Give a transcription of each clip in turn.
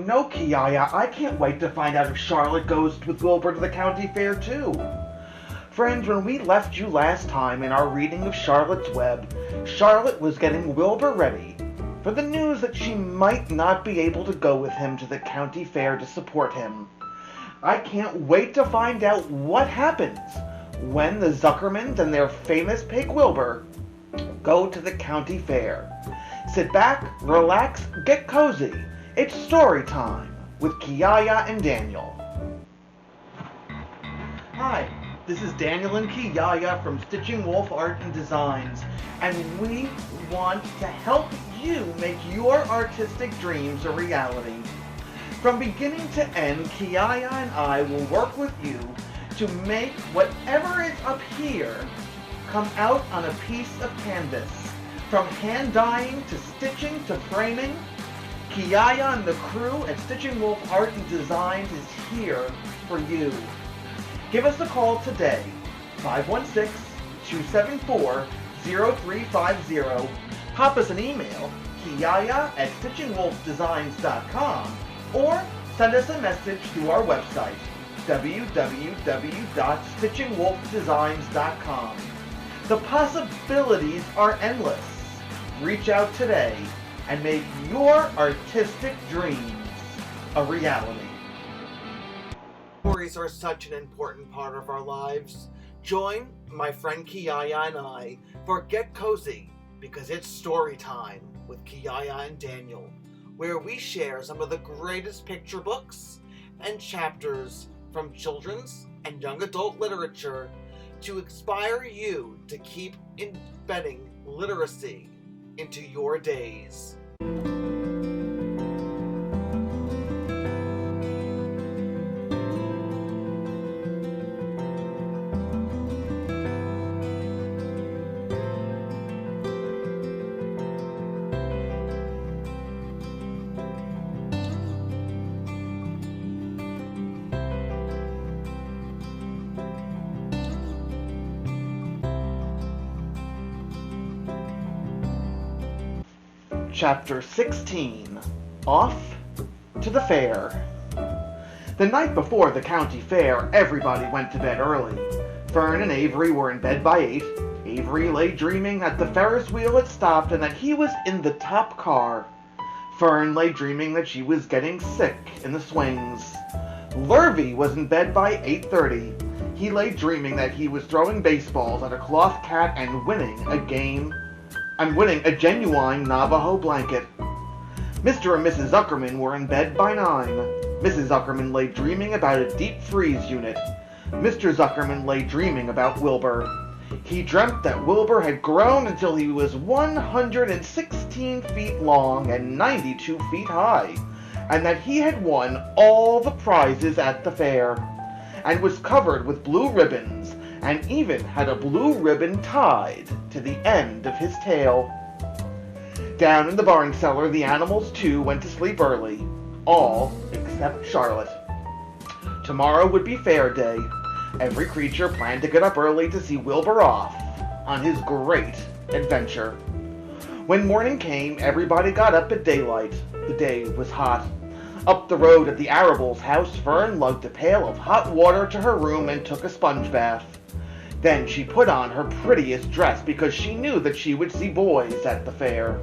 no, Kiyaya, I can't wait to find out if Charlotte goes with Wilbur to the county fair, too. Friends, when we left you last time in our reading of Charlotte's Web, Charlotte was getting Wilbur ready for the news that she might not be able to go with him to the county fair to support him. I can't wait to find out what happens when the Zuckermans and their famous pig Wilbur go to the county fair. Sit back, relax, get cozy. It's story time with Kiyaya and Daniel. Hi, this is Daniel and Kiyaya from STITCHIngwolf Art Designs, and we want to help you make your artistic dreams a reality. From beginning to end, Kiyaya and I will work with you to make whatever is up here come out on a piece of canvas. From hand dyeing to stitching to framing, Kiyaya and the crew at STITCHIngwolf Art Designs is here for you. Give us a call today, 516-274-0350. Pop us an email, kiyaya@stitchingwolfdesigns.com, or send us a message through our website, www.stitchingwolfdesigns.com. The possibilities are endless. Reach out today and make your artistic dreams a reality. Stories are such an important part of our lives. Join my friend Kiyaya and I for Get Cozy, because it's story time with Kiyaya and Daniel, where we share some of the greatest picture books and chapters from children's and young adult literature to inspire you to keep embedding literacy into your days. Chapter 16. Off to the Fair. The night before the county fair, everybody went to bed early. Fern and Avery were in bed by 8. Avery lay dreaming that the Ferris wheel had stopped and that he was in the top car. Fern lay dreaming that she was getting sick in the swings. Lurvy was in bed by 8:30. He lay dreaming that he was throwing baseballs at a cloth cat and winning a genuine Navajo blanket. Mr. and Mrs. Zuckerman were in bed by 9. Mrs. Zuckerman lay dreaming about a deep freeze unit. Mr. Zuckerman lay dreaming about Wilbur. He dreamt that Wilbur had grown until he was 116 feet long and 92 feet high, and that he had won all the prizes at the fair, and was covered with blue ribbons, and even had a blue ribbon tied to the end of his tail. Down in the barn cellar, the animals too went to sleep early, all except Charlotte. Tomorrow would be fair day. Every creature planned to get up early to see Wilbur off on his great adventure. When morning came, everybody got up at daylight. The day was hot. Up the road at the Arable's house, Fern lugged a pail of hot water to her room and took a sponge bath. Then she put on her prettiest dress because she knew that she would see boys at the fair.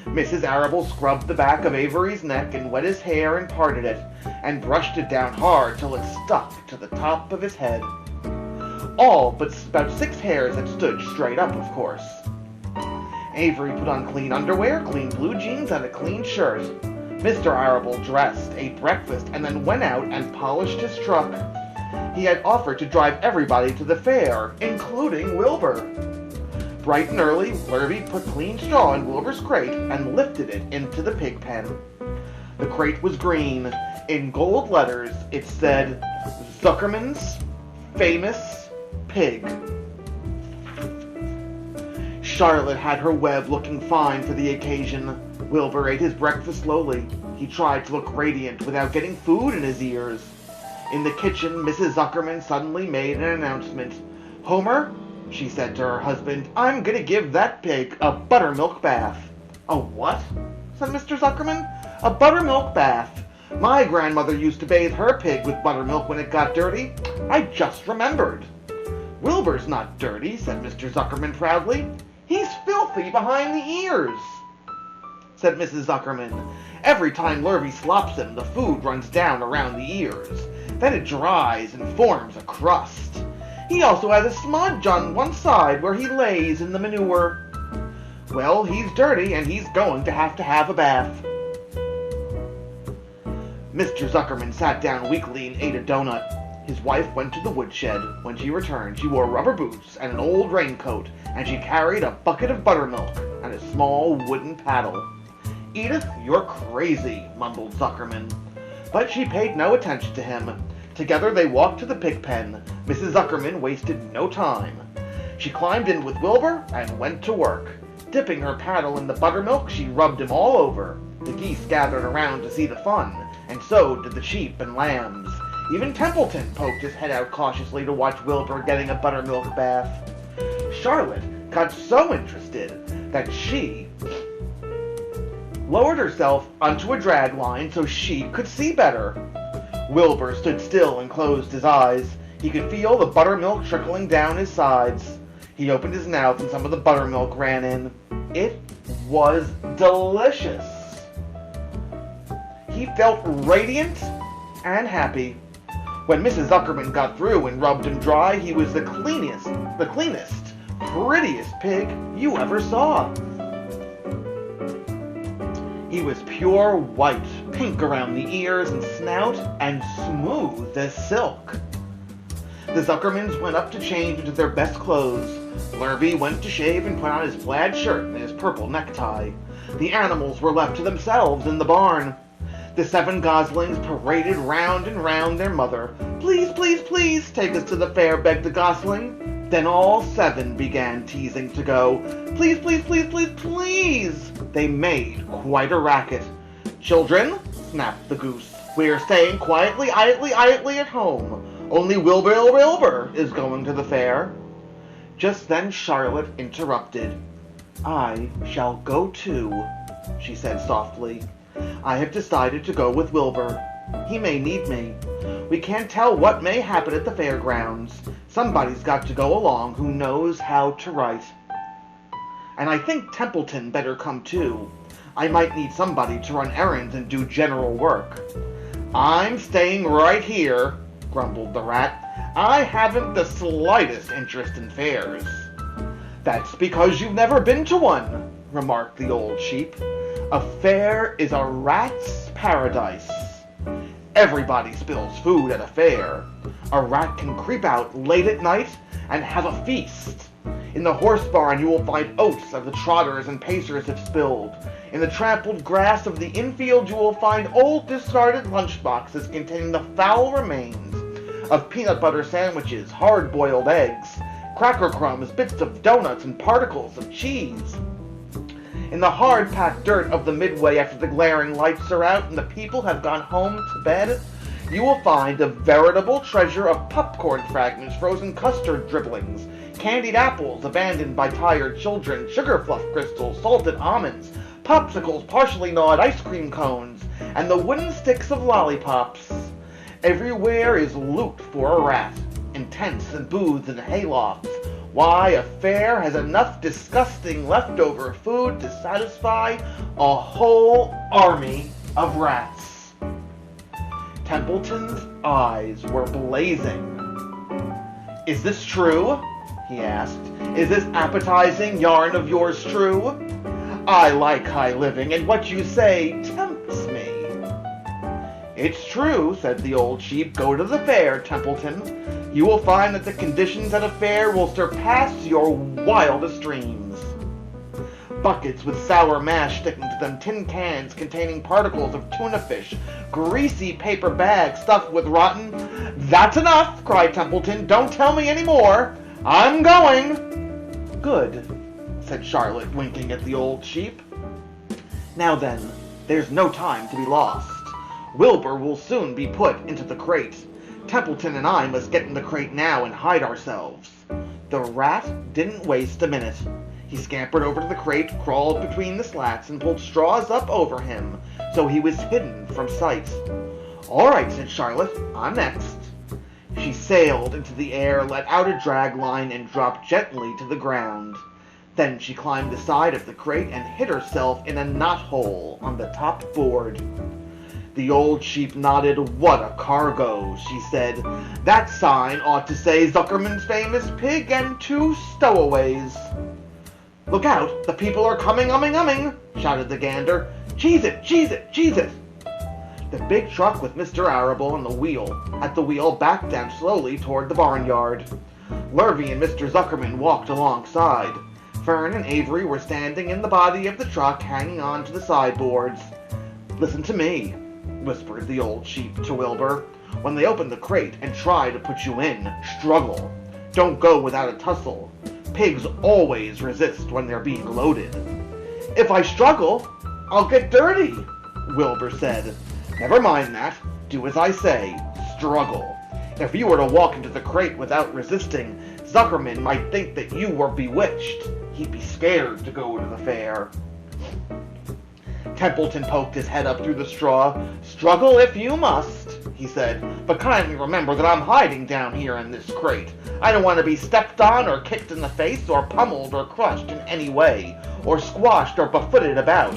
Mrs. Arable scrubbed the back of Avery's neck and wet his hair and parted it, and brushed it down hard till it stuck to the top of his head. All but about 6 hairs that stood straight up, of course. Avery put on clean underwear, clean blue jeans, and a clean shirt. Mr. Arable dressed, ate breakfast, and then went out and polished his truck. He had offered to drive everybody to the fair, including Wilbur. Bright and early, Lurvy put clean straw in Wilbur's crate and lifted it into the pig pen. The crate was green. In gold letters, it said, Zuckerman's Famous Pig. Charlotte had her web looking fine for the occasion. Wilbur ate his breakfast slowly. He tried to look radiant without getting food in his ears. In the kitchen, Mrs. Zuckerman suddenly made an announcement. Homer, she said to her husband, I'm going to give that pig a buttermilk bath. A what? Said Mr. Zuckerman. A buttermilk bath. My grandmother used to bathe her pig with buttermilk when it got dirty. I just remembered. Wilbur's not dirty, said Mr. Zuckerman proudly. He's filthy behind the ears, said Mrs. Zuckerman. Every time Lurvy slops him, the food runs down around the ears. Then it dries and forms a crust. He also has a smudge on one side where he lays in the manure. Well, he's dirty, and he's going to have a bath. Mr. Zuckerman sat down weakly and ate a donut. His wife went to the woodshed. When she returned, she wore rubber boots and an old raincoat, and she carried a bucket of buttermilk and a small wooden paddle. Edith, you're crazy, mumbled Zuckerman. But she paid no attention to him. Together they walked to the pig pen. Mrs. Zuckerman wasted no time. She climbed in with Wilbur and went to work. Dipping her paddle in the buttermilk, she rubbed him all over. The geese gathered around to see the fun, and so did the sheep and lambs. Even Templeton poked his head out cautiously to watch Wilbur getting a buttermilk bath. Charlotte got so interested that she lowered herself onto a drag line so she could see better. Wilbur stood still and closed his eyes. He could feel the buttermilk trickling down his sides. He opened his mouth and some of the buttermilk ran in. It was delicious. He felt radiant and happy. When Mrs. Zuckerman got through and rubbed him dry, he was the cleanest, prettiest pig you ever saw. He was pure white, pink around the ears and snout, and smooth as silk. The Zuckermans went up to change into their best clothes. Lurvy went to shave and put on his plaid shirt and his purple necktie. The animals were left to themselves in the barn. The 7 goslings paraded round and round their mother. Please, please, please, take us to the fair, begged the gosling. Then all 7 began teasing to go. Please, please, please, please, please. They made quite a racket. Children, snapped the goose, we are staying quietly, idly at home. Only Wilbur is going to the fair. Just then Charlotte interrupted. I shall go too, she said softly. I have decided to go with Wilbur. He may need me. We can't tell what may happen at the fairgrounds. Somebody's got to go along who knows how to write. And I think Templeton better come too. I might need somebody to run errands and do general work. I'm staying right here, grumbled the rat. I haven't the slightest interest in fairs. That's because you've never been to one, remarked the old sheep. A fair is a rat's paradise. Everybody spills food at a fair. A rat can creep out late at night and have a feast. In the horse barn you will find oats that the trotters and pacers have spilled. In the trampled grass of the infield you will find old discarded lunchboxes containing the foul remains of peanut butter sandwiches, hard-boiled eggs, cracker crumbs, bits of donuts, and particles of cheese. In the hard-packed dirt of the midway after the glaring lights are out and the people have gone home to bed, you will find a veritable treasure of popcorn fragments, frozen custard dribblings, candied apples abandoned by tired children, sugar fluff crystals, salted almonds, popsicles, partially gnawed ice cream cones, and the wooden sticks of lollipops. Everywhere is loot for a rat, in tents and booths and haylofts. Why, a fair has enough disgusting leftover food to satisfy a whole army of rats. Templeton's eyes were blazing. Is this true? He asked. Is this appetizing yarn of yours true? I like high living, and what you say tempts me. It's true, said the old sheep. Go to the fair, Templeton. You will find that the conditions at a fair will surpass your wildest dreams. Buckets with sour mash sticking to them, tin cans containing particles of tuna fish, greasy paper bags stuffed with rotten... That's enough, cried Templeton. Don't tell me any more. I'm going. Good, said Charlotte, winking at the old sheep. Now then, there's no time to be lost. Wilbur will soon be put into the crate. Templeton and I must get in the crate now and hide ourselves. The rat didn't waste a minute. He scampered over to the crate, crawled between the slats, and pulled straws up over him. so he was hidden from sight. "All right," said Charlotte, "I'm next." She sailed into the air, let out a drag line, and dropped gently to the ground. Then she climbed the side of the crate and hid herself in a knothole on the top board. The old sheep nodded. "What a cargo," she said. "That sign ought to say Zuckerman's famous pig and 2 stowaways." "Look out, the people are coming, umming," shouted the gander. "Cheese it, cheese it, cheese it." The big truck with Mr. Arable at the wheel backed down slowly toward the barnyard. Lurvy and Mr. Zuckerman walked alongside. Fern and Avery were standing in the body of the truck, hanging on to the sideboards. "Listen to me," whispered the old sheep to Wilbur. "When they open the crate and try to put you in, struggle. Don't go without a tussle. Pigs always resist when they're being loaded." "If I struggle, I'll get dirty," Wilbur said. "Never mind that. Do as I say. Struggle. If you were to walk into the crate without resisting, Zuckerman might think that you were bewitched. He'd be scared to go to the fair." Templeton poked his head up through the straw. "Struggle if you must," he said, "but kindly remember that I'm hiding down here in this crate. I don't want to be stepped on or kicked in the face or pummeled or crushed in any way, or squashed or befooted about,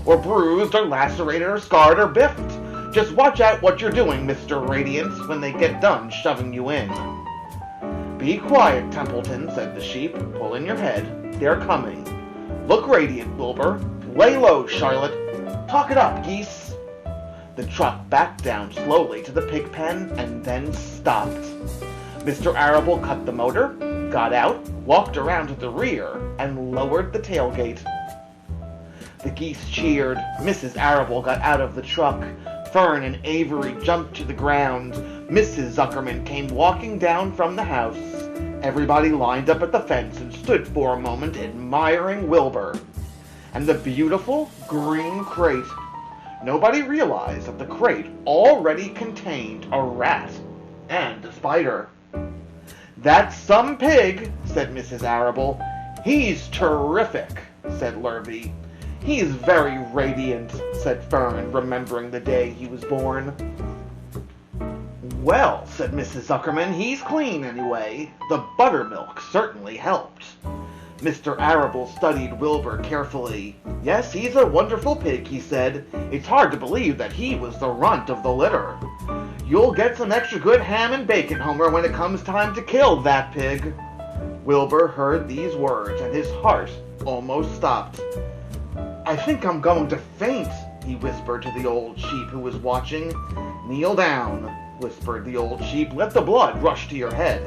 or bruised or lacerated or scarred or biffed. Just watch out what you're doing, Mr. Radiance, when they get done shoving you in." "Be quiet, Templeton," said the sheep. "Pull in your head. They're coming. Look radiant, Wilbur. Lay low, Charlotte. Talk it up, geese." The truck backed down slowly to the pig pen and then stopped. Mr. Arable cut the motor, got out, walked around to the rear, and lowered the tailgate. The geese cheered. Mrs. Arable got out of the truck. Fern and Avery jumped to the ground. Mrs. Zuckerman came walking down from the house. Everybody lined up at the fence and stood for a moment admiring Wilbur and the beautiful green crate. Nobody realized that the crate already contained a rat and a spider. "That's some pig," said Mrs. Arable. "He's terrific," said Lurvy. "He's very radiant," said Fern, remembering the day he was born. "Well," said Mrs. Zuckerman, "he's clean anyway. The buttermilk certainly helped." Mr. Arable studied Wilbur carefully. "Yes, he's a wonderful pig," he said. "It's hard to believe that he was the runt of the litter. You'll get some extra good ham and bacon, Homer, when it comes time to kill that pig." Wilbur heard these words, and his heart almost stopped. "I think I'm going to faint," he whispered to the old sheep who was watching. "Kneel down," whispered the old sheep. "Let the blood rush to your head."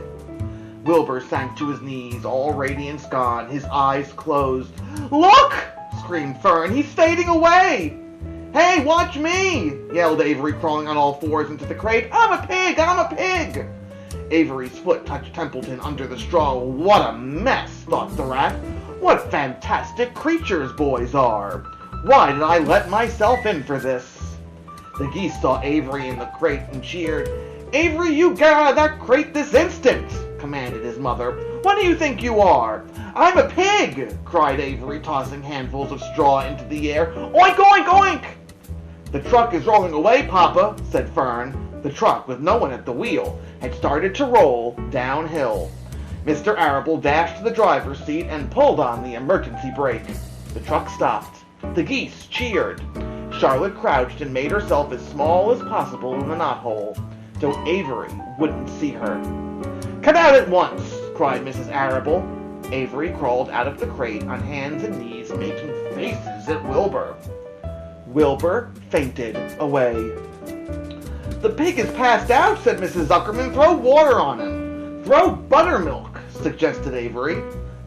Wilbur sank to his knees, all radiance gone, his eyes closed. "Look!" screamed Fern. "He's fading away!" "Hey, watch me!" yelled Avery, crawling on all fours into the crate. "I'm a pig! I'm a pig!" Avery's foot touched Templeton under the straw. "What a mess!" thought the rat. "What fantastic creatures boys are! Why did I let myself in for this?" The geese saw Avery in the crate and cheered. "Avery, you get out of that crate this instant!" commanded his mother. "What do you think you are?" "I'm a pig!" cried Avery, tossing handfuls of straw into the air. "Oink, oink, oink!" "The truck is rolling away, Papa," said Fern. The truck, with no one at the wheel, had started to roll downhill. Mr. Arable dashed to the driver's seat and pulled on the emergency brake. The truck stopped. The geese cheered. Charlotte crouched and made herself as small as possible in the knothole, so Avery wouldn't see her. "Come out at once!" cried Mrs. Arable. Avery crawled out of the crate on hands and knees, making faces at Wilbur. Wilbur fainted away. "The pig is passed out," said Mrs. Zuckerman. "Throw water on him." "Throw buttermilk," suggested Avery.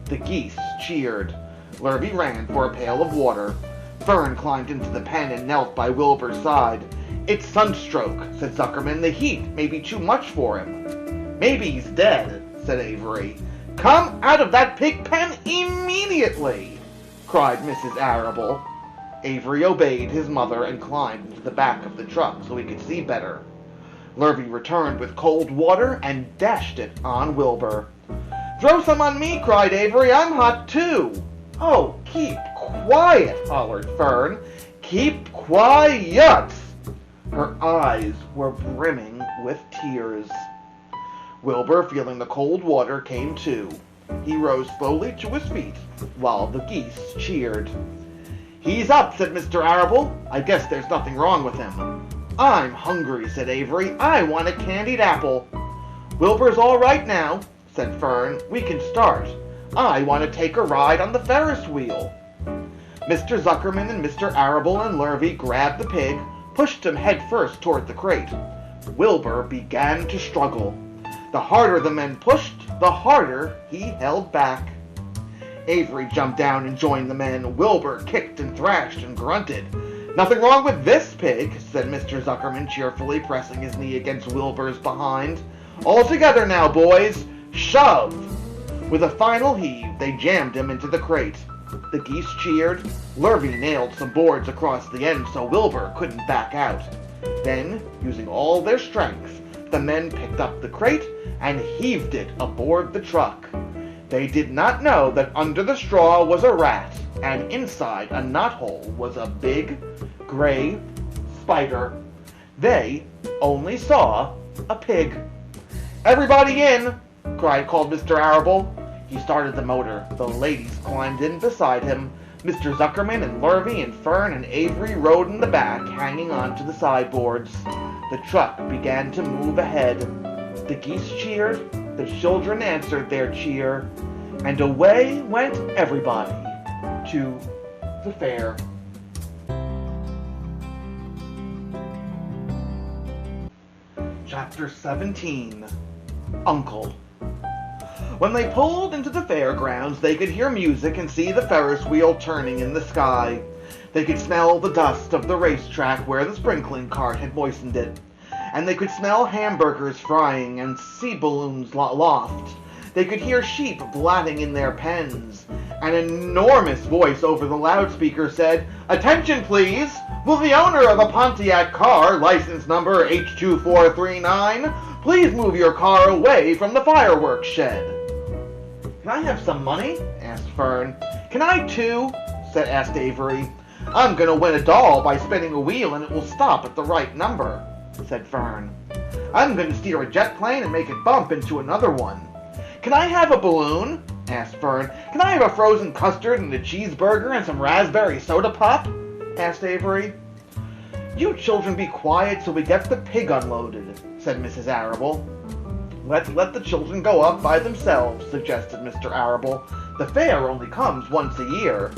The geese cheered. Lurvy ran for a pail of water. Fern climbed into the pen and knelt by Wilbur's side. "It's sunstroke," said Zuckerman. "The heat may be too much for him." "Maybe he's dead," said Avery. "Come out of that pig pen immediately!" cried Mrs. Arable. Avery obeyed his mother and climbed into the back of the truck so he could see better. Lurvy returned with cold water and dashed it on Wilbur. "Throw some on me," cried Avery. "I'm hot too." "Oh, keep quiet," hollered Fern. Keep quiet! Her eyes were brimming with tears. Wilbur, feeling the cold water, came to. He rose slowly to his feet, while the geese cheered. "He's up," said Mr. Arable. "I guess there's nothing wrong with him." "I'm hungry," said Avery. "I want a candied apple." "Wilbur's all right now," said Fern. "We can start. I want to take a ride on the Ferris wheel." Mr. Zuckerman and Mr. Arable and Lurvy grabbed the pig, pushed him head first toward the crate. Wilbur began to struggle. The harder the men pushed, the harder he held back. Avery jumped down and joined the men. Wilbur kicked and thrashed and grunted. "Nothing wrong with this pig," said Mr. Zuckerman cheerfully, pressing his knee against Wilbur's behind. "All together now, boys! Shove!" With a final heave, they jammed him into the crate. The geese cheered. Lurvy nailed some boards across the end so Wilbur couldn't back out. Then, using all their strength, the men picked up the crate and heaved it aboard the truck. They did not know that under the straw was a rat, and inside a knothole was a big, gray spider. They only saw a pig. "Everybody in!" called Mr. Arable. He started the motor. The ladies climbed in beside him. Mr. Zuckerman and Lurvy and Fern and Avery rode in the back, hanging on to the sideboards. The truck began to move ahead. The geese cheered, the children answered their cheer, and away went everybody to the fair. Chapter 17. Uncle. When they pulled into the fairgrounds, they could hear music and see the Ferris wheel turning in the sky. They could smell the dust of the racetrack where the sprinkling cart had moistened it. And they could smell hamburgers frying and sea balloons aloft. They could hear sheep blatting in their pens. An enormous voice over the loudspeaker said, "Attention, please! Will the owner of a Pontiac car, license number H2439, please move your car away from the fireworks shed?" "Can I have some money?" asked Fern. "Can I too?" asked Avery. "I'm going to win a doll by spinning a wheel and it will stop at the right number," said Fern. "I'm going to steer a jet plane and make it bump into another one." "Can I have a balloon?" asked Fern. "Can I have a frozen custard and a cheeseburger and some raspberry soda pop?" asked Avery. "You children be quiet till we get the pig unloaded," said Mrs. Arable. Let the children go up by themselves," suggested Mr. Arable. "The fair only comes once a year."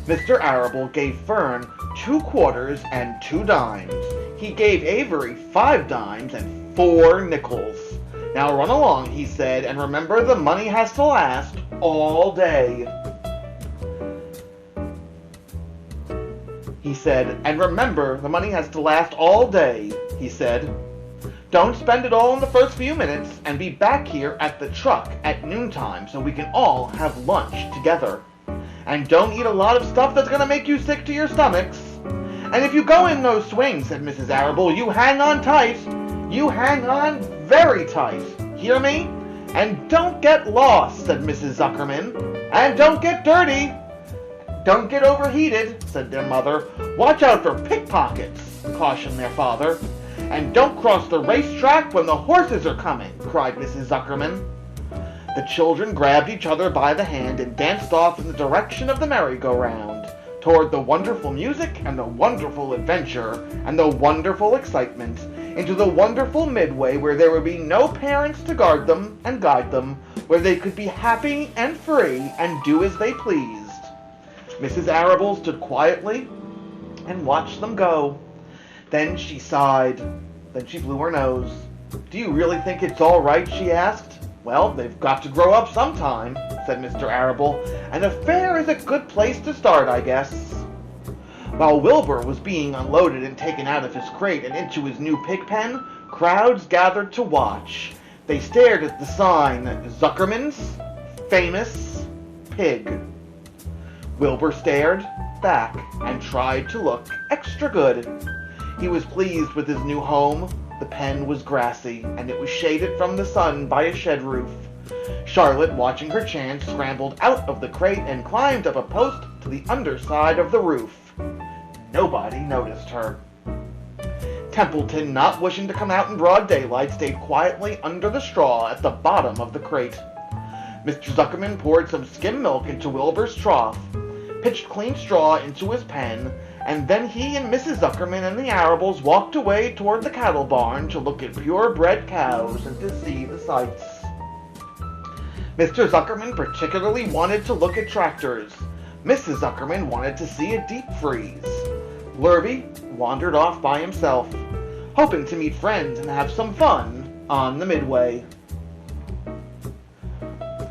Mr. Arable gave Fern 2 quarters and 2 dimes. He gave Avery 5 dimes and 4 nickels. "Now run along," he said, "and remember the money has to last all day." He said, "And remember the money has to last all day," he said. "Don't spend it all in the first few minutes, and be back here at the truck at noontime so we can all have lunch together. And don't eat a lot of stuff that's going to make you sick to your stomachs. And if you go in those swings," said Mrs. Arable, "you hang on tight. You hang on very tight. Hear me? And don't get lost," said Mrs. Zuckerman. "And don't get dirty." "Don't get overheated," said their mother. "Watch out for pickpockets," cautioned their father. "And don't cross the racetrack when the horses are coming," cried Mrs. Zuckerman. The children grabbed each other by the hand and danced off in the direction of the merry-go-round, toward the wonderful music and the wonderful adventure and the wonderful excitement, into the wonderful midway where there would be no parents to guard them and guide them, where they could be happy and free and do as they pleased. Mrs. Arable stood quietly and watched them go. Then she sighed. Then she blew her nose. "Do you really think it's all right?" she asked. "Well, they've got to grow up sometime," said Mr. Arable, "and a fair is a good place to start, I guess." While Wilbur was being unloaded and taken out of his crate and into his new pig pen, crowds gathered to watch. They stared at the sign, "Zuckerman's Famous Pig." Wilbur stared back and tried to look extra good. He was pleased with his new home. The pen was grassy, and it was shaded from the sun by a shed roof. Charlotte, watching her chance, scrambled out of the crate and climbed up a post to the underside of the roof. Nobody noticed her. Templeton, not wishing to come out in broad daylight, stayed quietly under the straw at the bottom of the crate. Mr. Zuckerman poured some skim milk into Wilbur's trough, pitched clean straw into his pen, and then he and Mrs. Zuckerman and the Arables walked away toward the cattle barn to look at purebred cows and to see the sights. Mr. Zuckerman particularly wanted to look at tractors. Mrs. Zuckerman wanted to see a deep freeze. Lurvy wandered off by himself, hoping to meet friends and have some fun on the midway.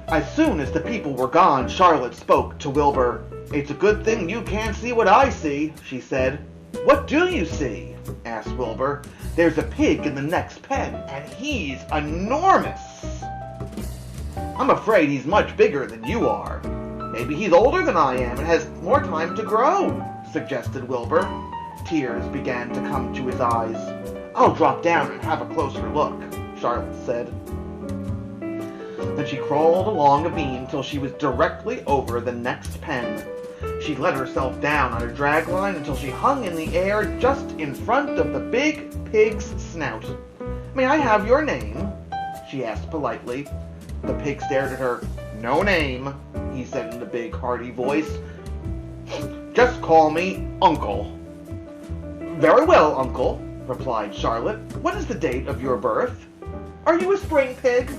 As soon as the people were gone, Charlotte spoke to Wilbur. "It's a good thing you can't see what I see," she said. "What do you see?" asked Wilbur. "There's a pig in the next pen, and he's enormous." "I'm afraid he's much bigger than you are. Maybe he's older than I am and has more time to grow," suggested Wilbur. Tears began to come to his eyes. "I'll drop down and have a closer look," Charlotte said. Then she crawled along a beam till she was directly over the next pen. She let herself down on a drag line until she hung in the air just in front of the big pig's snout. "May I have your name?" she asked politely. The pig stared at her. "No name," he said in a big, hearty voice. "Just call me Uncle." "Very well, Uncle," replied Charlotte. "What is the date of your birth? Are you a spring pig?"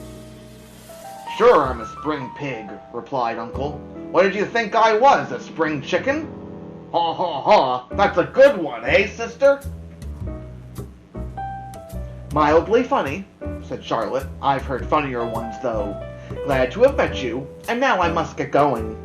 "Sure, I'm a spring pig," replied Uncle. "What did you think I was, a spring chicken?" "Ha ha ha, that's a good one, eh, sister?" "Mildly funny," said Charlotte. "I've heard funnier ones, though. Glad to have met you, and now I must get going."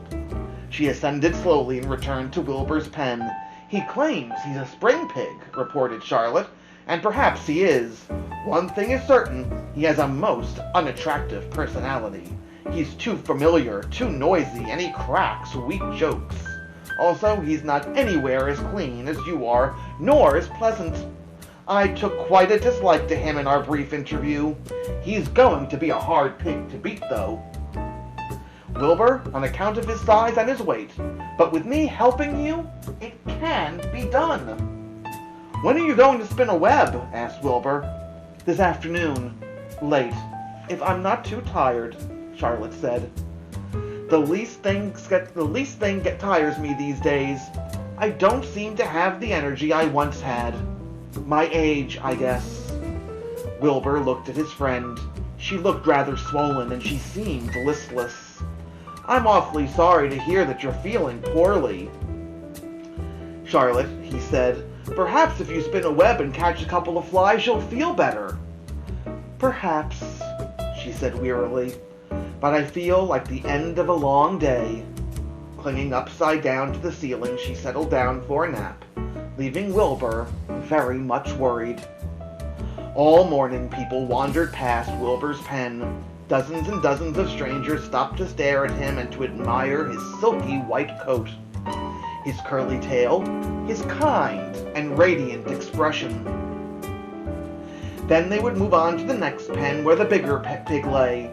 She ascended slowly and returned to Wilbur's pen. "He claims he's a spring pig," reported Charlotte, "and perhaps he is. One thing is certain, he has a most unattractive personality. He's too familiar, too noisy, and he cracks weak jokes. Also, he's not anywhere as clean as you are, nor as pleasant. I took quite a dislike to him in our brief interview. He's going to be a hard pig to beat, though, Wilbur, on account of his size and his weight. But with me helping you, it can be done." "When are you going to spin a web?" asked Wilbur. "This afternoon. Late. If I'm not too tired," Charlotte said. The least thing tires me these days. I don't seem to have the energy I once had. My age, I guess." Wilbur looked at his friend. She looked rather swollen, and she seemed listless. "I'm awfully sorry to hear that you're feeling poorly, Charlotte," he said. "Perhaps if you spin a web and catch a couple of flies, you'll feel better." "Perhaps," she said wearily, "but I feel like the end of a long day." Clinging upside down to the ceiling, she settled down for a nap, leaving Wilbur very much worried. All morning, people wandered past Wilbur's pen. Dozens and dozens of strangers stopped to stare at him and to admire his silky white coat, his curly tail, his kind and radiant expression. Then they would move on to the next pen where the bigger pig lay.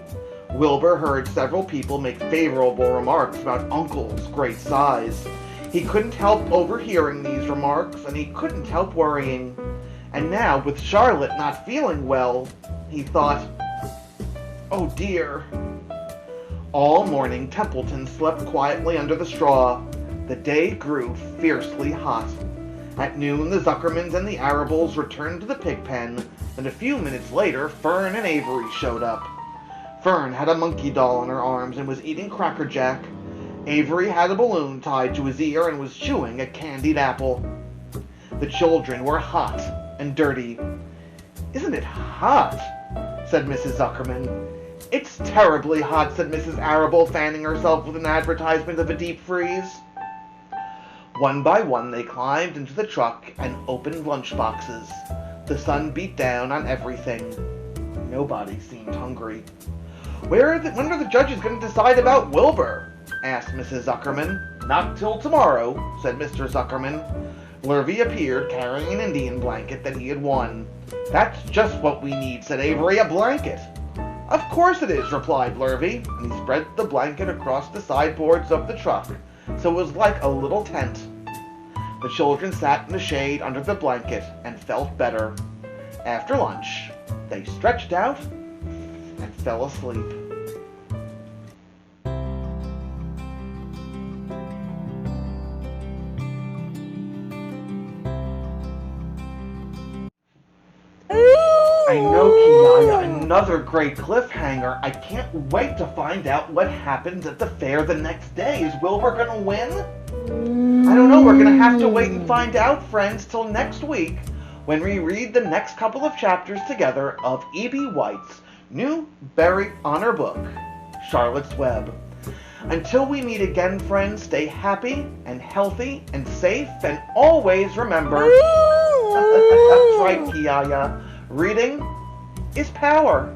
Wilbur heard several people make favorable remarks about Uncle's great size. He couldn't help overhearing these remarks, and he couldn't help worrying. And now, with Charlotte not feeling well, he thought, "Oh dear." All morning, Templeton slept quietly under the straw. The day grew fiercely hot. At noon, the Zuckermans and the Arables returned to the pig pen, and a few minutes later, Fern and Avery showed up. Fern had a monkey doll in her arms and was eating Cracker Jack. Avery had a balloon tied to his ear and was chewing a candied apple. The children were hot and dirty. "Isn't it hot?" said Mrs. Zuckerman. "It's terribly hot," said Mrs. Arable, fanning herself with an advertisement of a deep freeze. One by one they climbed into the truck and opened lunch boxes. The sun beat down on everything. Nobody seemed hungry. When are the judges going to decide about Wilbur?" asked Mrs. Zuckerman. "Not till tomorrow," said Mr. Zuckerman. Lurvy appeared carrying an Indian blanket that he had won. "That's just what we need," said Avery, "a blanket." "Of course it is," replied Lurvy, and he spread the blanket across the sideboards of the truck, so it was like a little tent. The children sat in the shade under the blanket and felt better. After lunch, they stretched out and fell asleep. I know, Kiyaya, another great cliffhanger. I can't wait to find out what happens at the fair the next day. Is Wilbur gonna win? I don't know, we're gonna have to wait and find out, friends, till next week when we read the next couple of chapters together of E.B. White's new Berry Honor book, Charlotte's Web. Until we meet again, friends, stay happy and healthy and safe, and always remember, that's right, Kiyaya, reading is power.